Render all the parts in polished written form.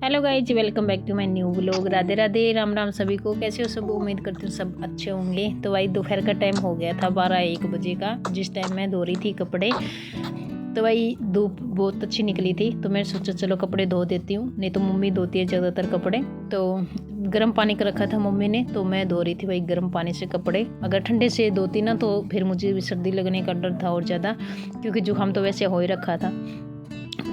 Hello guys, welcome back to my new vlog. Radhe Radhe, Ram Ram सभी को। कैसे हो सब? उम्मीद करती हूँ सब अच्छे होंगे। तो भाई दोपहर का टाइम हो गया था 12-1 बजे का, जिस टाइम मैं धो रही थी कपड़े। तो भाई धूप बहुत अच्छी निकली थी, तो मैं सोचा चलो कपड़े धो देती हूँ, नहीं तो मम्मी धोती है ज़्यादातर कपड़े। तो गर्म पानी का रखा था मम्मी ने, तो मैं धो रही थी भाई गर्म पानी से कपड़े। अगर ठंडे से धोती ना तो फिर मुझे भी सर्दी लगने का डर था और ज़्यादा, क्योंकि जुकाम तो वैसे हो ही रखा था।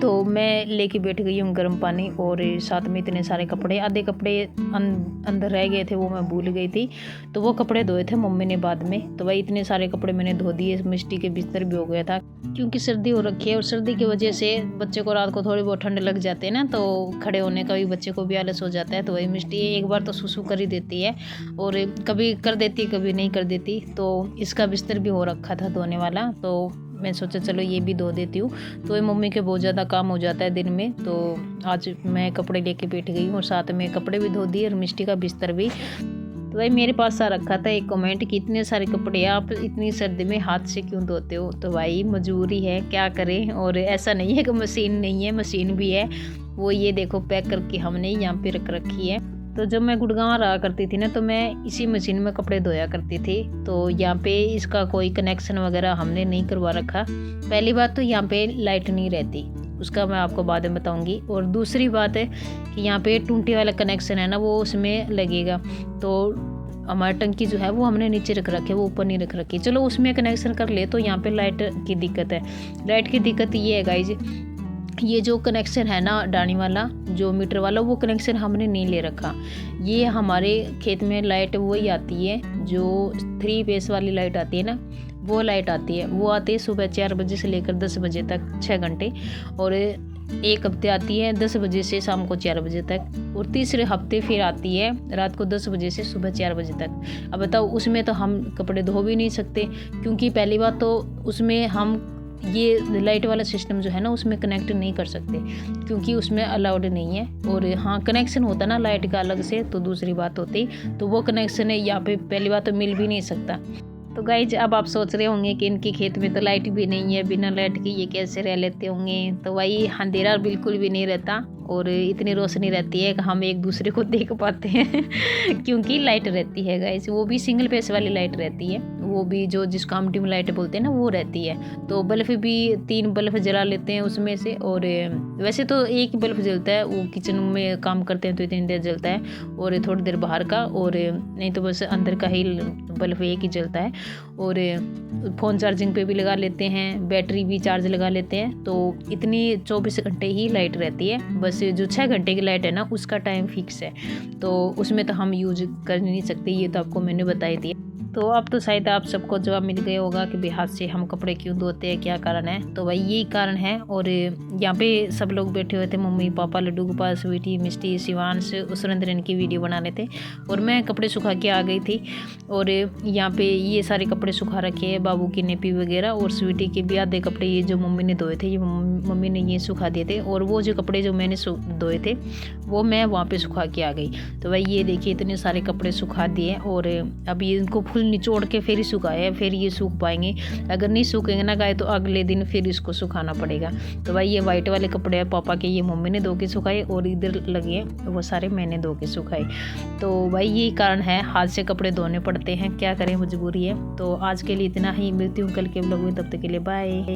तो मैं लेके बैठ गई हूँ गर्म पानी, और साथ में इतने सारे कपड़े, आधे कपड़े अंदर रह गए थे, वो मैं भूल गई थी, तो वो कपड़े धोए थे मम्मी ने बाद में। तो भाई इतने सारे कपड़े मैंने धो दिए। मिट्टी के बिस्तर भी हो गया था, क्योंकि सर्दी हो रखी है, और सर्दी की वजह से बच्चे को रात को थोड़ी बहुत ठंड लग जाते हैं ना, तो खड़े होने का भी बच्चे को भी आलस हो जाता है। तो वही मिट्टी एक बार तो सुसु कर ही देती है, और कभी कर देती कभी नहीं कर देती। तो इसका बिस्तर भी हो रखा था धोने वाला, तो मैं सोचा चलो ये भी धो देती हूँ। तो ये मम्मी के बहुत ज़्यादा काम हो जाता है दिन में, तो आज मैं कपड़े लेके बैठ गई हूँ, और साथ में कपड़े भी धो दिए और मिट्टी का बिस्तर भी। तो भाई मेरे पास आ रखा था एक कमेंट कि इतने सारे कपड़े आप इतनी सर्दी में हाथ से क्यों धोते हो। तो भाई मजबूरी है, क्या करें। और ऐसा नहीं है कि मशीन नहीं है, मशीन भी है। वो ये देखो पैक करके हमने यहाँ पे रख रखी है। तो जब मैं गुड़गांव रहा करती थी ना, तो मैं इसी मशीन में कपड़े धोया करती थी। तो यहाँ पे इसका कोई कनेक्शन वगैरह हमने नहीं करवा रखा। पहली बात तो यहाँ पे लाइट नहीं रहती, उसका मैं आपको बाद में बताऊंगी। और दूसरी बात है कि यहाँ पे टूंटी वाला कनेक्शन है ना, वो उसमें लगेगा। तो हमारी टंकी जो है वो हमने नीचे रख रखी है, वो ऊपर नहीं रख रखी। चलो उसमें कनेक्शन कर ले, तो यहाँ पे लाइट की दिक्कत है। लाइट की दिक्कत ये है गाइज, ये जो कनेक्शन है ना डाणी वाला, जो मीटर वाला, वो कनेक्शन हमने नहीं ले रखा। ये हमारे खेत में लाइट वही आती है, जो 3 फेस वाली लाइट आती है ना, वो लाइट आती है। वो आती है सुबह 4 बजे से लेकर 10 बजे तक, 6 घंटे। और एक हफ्ते आती है 10 बजे से शाम को 4 बजे तक, और तीसरे हफ्ते फिर आती है रात को 10 बजे से सुबह 4 बजे तक। अब बताओ, उसमें तो हम कपड़े धो भी नहीं सकते, क्योंकि पहली बात तो उसमें हम ये लाइट वाला सिस्टम जो है ना उसमें कनेक्ट नहीं कर सकते, क्योंकि उसमें अलाउड नहीं है। और हाँ, कनेक्शन होता ना लाइट का अलग से तो दूसरी बात होती, तो वो कनेक्शन है यहाँ पे पहली बात तो मिल भी नहीं सकता। तो गाइज अब आप सोच रहे होंगे कि इनके खेत में तो लाइट भी नहीं है, बिना लाइट के ये कैसे रह लेते होंगे। तो वही अंधेरा बिल्कुल भी नहीं रहता, और इतनी रोशनी रहती है कि हम एक दूसरे को देख पाते हैं क्योंकि लाइट रहती है गाइस, वो भी सिंगल फेस वाली लाइट रहती है, वो भी जो जिसको हम डिम लाइट बोलते हैं ना, वो रहती है। तो बल्ब भी 3 बल्ब जला लेते हैं उसमें से, और वैसे तो एक ही बल्ब जलता है, वो किचन में काम करते हैं तो इतनी देर जलता है, और थोड़ी देर बाहर का, और नहीं तो बस अंदर का ही बल्ब एक ही जलता है। और फ़ोन चार्जिंग पे भी लगा लेते हैं, बैटरी भी चार्ज लगा लेते हैं। तो इतनी 24 घंटे ही लाइट रहती है। बस जो 6 घंटे की लाइट है ना, उसका टाइम फिक्स है, तो उसमें तो हम यूज कर नहीं सकते। ये तो आपको मैंने बता ही दिया। तो अब तो शायद आप सबको जवाब मिल गया होगा कि भाई हाथ से हम कपड़े क्यों धोते हैं, क्या कारण है। तो भाई यही कारण है। और यहाँ पे सब लोग बैठे हुए थे, मम्मी पापा, लड्डू गोपाल, स्वीटी, मिष्टी, शिवांश, सुरेंद्र की वीडियो बनाने थे, और मैं कपड़े सुखा के आ गई थी। और यहाँ पे ये सारे कपड़े सुखा रखे हैं, बाबू की नेपी वगैरह, और स्वीटी के भी आधे कपड़े ये जो मम्मी ने धोए थे, ये मम्मी ने ये सुखा दिए थे। और वो जो कपड़े जो मैंने धोए थे वो मैं वहाँ पे सुखा के आ गई। तो भाई ये देखिए इतने सारे कपड़े सुखा दिए, और अब ये इनको फुल निचोड़ के फिर ही सुखाए, फिर ये सूख पाएंगे। अगर नहीं सूखेंगे ना गाय, तो अगले दिन फिर इसको सुखाना पड़ेगा। तो भाई ये वाइट वाले कपड़े हैं पापा के, ये मम्मी ने धो के सुखाए, और इधर लगे हैं वो सारे मैंने धो के सुखाए। तो भाई यही कारण है, हाथ से कपड़े धोने पड़ते हैं, क्या करें, मजबूरी है। तो आज के लिए इतना ही, मिलती हूँ कल के व्लॉग में, तब तक के लिए बाय।